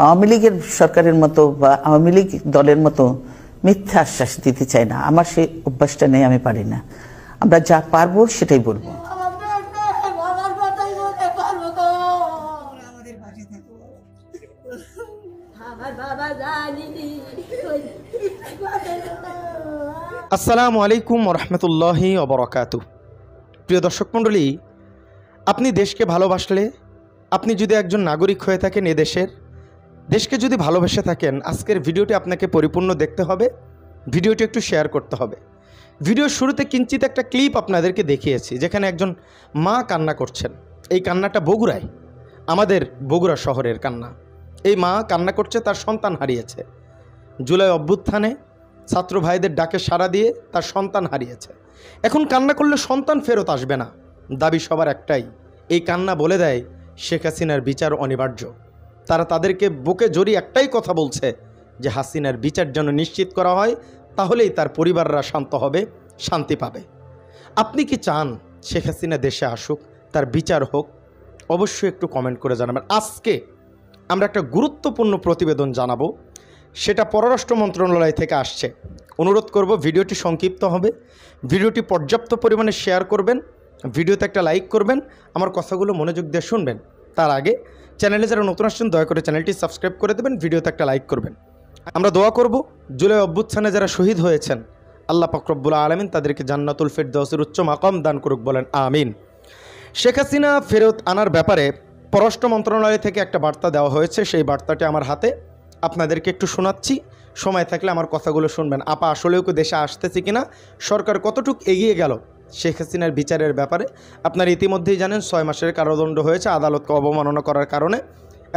আওয়ামী লীগের সরকারের মতো বা আওয়ামী লীগ দলের মতো মিথ্যা আশ্বাস দিতে চাই না। আমার সেই অভ্যাসটা নেই, আমি পারি না। আমরা যা পারবো সেটাই বলবো। আসসালামু আলাইকুম রহমতুল্লাহি ওবরাকাতুহু। প্রিয় দর্শক মণ্ডলী, আপনি দেশকে ভালোবাসলে, আপনি যদি একজন নাগরিক হয়ে থাকেন দেশকে যদি ভালোবেসে থাকেন, আজকের ভিডিওটি আপনাকে পরিপূর্ণ দেখতে হবে, ভিডিওটি একটু শেয়ার করতে হবে। ভিডিওর শুরুতে কিঞ্চিত একটা ক্লিপ আপনাদেরকে দেখিয়েছি, যেখানে একজন মা কান্না করছেন। এই কান্নাটা বগুড়ায়, আমাদের বগুড়া শহরের কান্না। এই মা কান্না করছে, তার সন্তান হারিয়েছে। জুলাই অভ্যুত্থানে ছাত্র ভাইদের ডাকে সাড়া দিয়ে তার সন্তান হারিয়েছে। এখন কান্না করলে সন্তান ফেরত আসবে না, দাবি সবার একটাই। এই কান্না বলে দেয় শেখ হাসিনার বিচার অনিবার্য। তারা তাদেরকে বুকে জড়িয়ে একটাই কথা বলছে যে হাসিনার বিচার যেন নিশ্চিত করা হয়, তাহলেই তার পরিবাররা শান্ত হবে, শান্তি পাবে। আপনি কি চান শেখ হাসিনা দেশে আসুক, তার বিচার হোক? অবশ্যই একটু কমেন্ট করে জানাবেন। আজকে আমরা একটা গুরুত্বপূর্ণ প্রতিবেদন জানাবো, সেটা পররাষ্ট্র মন্ত্রণালয় থেকে আসছে। অনুরোধ করব, ভিডিওটি সংক্ষিপ্ত হবে, ভিডিওটি পর্যাপ্ত পরিমাণে শেয়ার করবেন, ভিডিওতে একটা লাইক করবেন, আমার কথাগুলো মনোযোগ দিয়ে শুনবেন। তার আগে চ্যানেলে যারা নতুন আসছেন দয়া করে চ্যানেলটি সাবস্ক্রাইব করে দেবেন, ভিডিওতে একটা লাইক করবেন। আমরা দোয়া করব জুলাই অভ্যুত্থানে যারা শহীদ হয়েছেন, আল্লাহ পাক রব্বুল আলামিন তাদেরকে জান্নাতুল ফেরদাউসের উচ্চ মাকাম দান করুক, বলেন আমিন। শেখ হাসিনা ফেরত আনার ব্যাপারে পররাষ্ট্র মন্ত্রণালয় থেকে একটা বার্তা দেওয়া হয়েছে। সেই বার্তাটি আমার হাতে, আপনাদেরকে একটু শোনাচ্ছি, সময় থাকলে আমার কথাগুলো শুনবেন। আপা আসলেও কি দেশে আসতেছে কিনা, সরকার কতটুকু এগিয়ে গেল শেখ হাসিনার বিচারের ব্যাপারে? আপনারা ইতিমধ্যেই জানেন 6 মাসের কারাদণ্ড হয়েছে আদালতকে অবমাননা করার কারণে।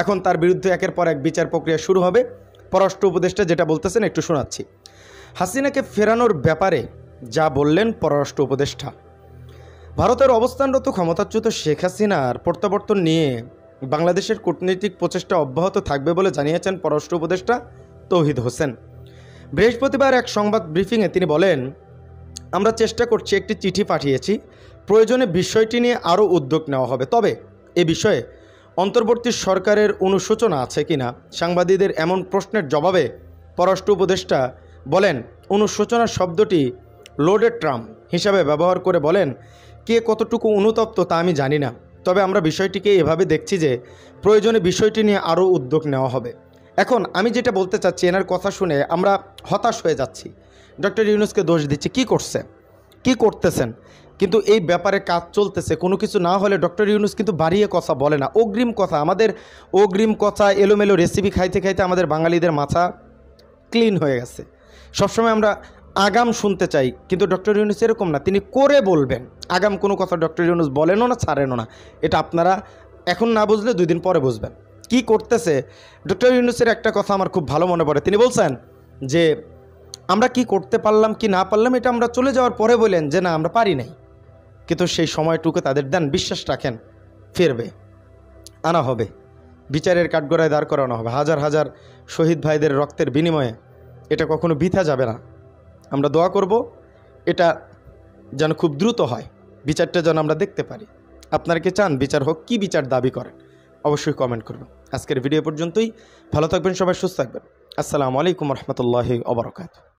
এখন তার বিরুদ্ধে একের পর এক বিচার প্রক্রিয়া শুরু হবে। পররাষ্ট্র উপদেষ্টা যেটা বলতেছেন একটু শোনাচ্ছি। হাসিনাকে ফেরানোর ব্যাপারে যা বললেন পররাষ্ট্র উপদেষ্টা, ভারতের অবস্থানরত ক্ষমতাচ্যুত শেখ হাসিনার প্রত্যাবর্তন নিয়ে বাংলাদেশের কূটনৈতিক প্রচেষ্টা অব্যাহত থাকবে বলে জানিয়েছেন পররাষ্ট্র উপদেষ্টা তৌহিদ হোসেন। বৃহস্পতিবার এক সংবাদ ব্রিফিংয়ে তিনি বলেন, আমরা চেষ্টা করছি, একটি চিঠি পাঠিয়েছি, প্রয়োজনে বিষয়টি নিয়ে আরও উদ্যোগ নেওয়া হবে। তবে এ বিষয়ে অন্তর্বর্তী সরকারের অনুশোচনা আছে কিনা সাংবাদিকদের এমন প্রশ্নের জবাবে পররাষ্ট্র উপদেষ্টা বলেন, অনুশোচনা শব্দটি লোডেড টার্ম হিসাবে ব্যবহার করে বলেন, কে কতটুকু অনুতপ্ত তা আমি জানি না, তবে আমরা বিষয়টিকে এভাবে দেখছি যে প্রয়োজনে বিষয়টি নিয়ে আরও উদ্যোগ নেওয়া হবে। এখন আমি যেটা বলতে চাচ্ছি, এনার কথা শুনে আমরা হতাশ হয়ে যাচ্ছি। ডক্টর ইউনূসকে দোষ দিচ্ছি, কি করছে, কি করতেছেন, কিন্তু এই ব্যাপারে কাজ চলতেছে। কোনো কিছু না হলে ডক্টর ইউনূস কিন্তু বাড়িয়ে কথা বলে না, অগ্রিম কথা। আমাদের অগ্রিম কথা, এলোমেলো রেসিপি খাইতে খাইতে আমাদের বাঙালিদের মাথা ক্লিন হয়ে গেছে। সবসময় আমরা আগাম শুনতে চাই, কিন্তু ডক্টর ইউনূস এরকম না, তিনি করে বলবেন। আগাম কোনো কথা ডক্টর ইউনূস বলেনও না, ছাড়েনও না। এটা আপনারা এখন না বুঝলে 2 দিন পরে বুঝবেন কি করতেছে। ডক্টর ইউনূসের একটা কথা আমার খুব ভালো মনে পড়ে। তিনি বলছেন যে আমরা কি করতে পারলাম কি না পারলাম এটা আমরা চলে যাওয়ার পরে বলেন যে না আমরা পারি নাই, কিন্তু সেই সময়টুকু তাদের দেন, বিশ্বাস রাখেন ফিরবে, আনা হবে, বিচারের কাঠগড়ায় দাঁড় করানো হবে। হাজার হাজার শহীদ ভাইদের রক্তের বিনিময়ে এটা কখনো বৃথা যাবে না। আমরা দোয়া করব এটা যেন খুব দ্রুত হয়, বিচারটা যেন আমরা দেখতে পারি। আপনারা কি চান বিচার হোক? কি বিচার দাবি করেন অবশ্যই কমেন্ট করবেন। আজকের ভিডিও পর্যন্তই, ভালো থাকবেন সবাই, সুস্থ থাকবেন। আসসালামু আলাইকুম রহমতুল্লাহি ওয়া বারাকাতুহু।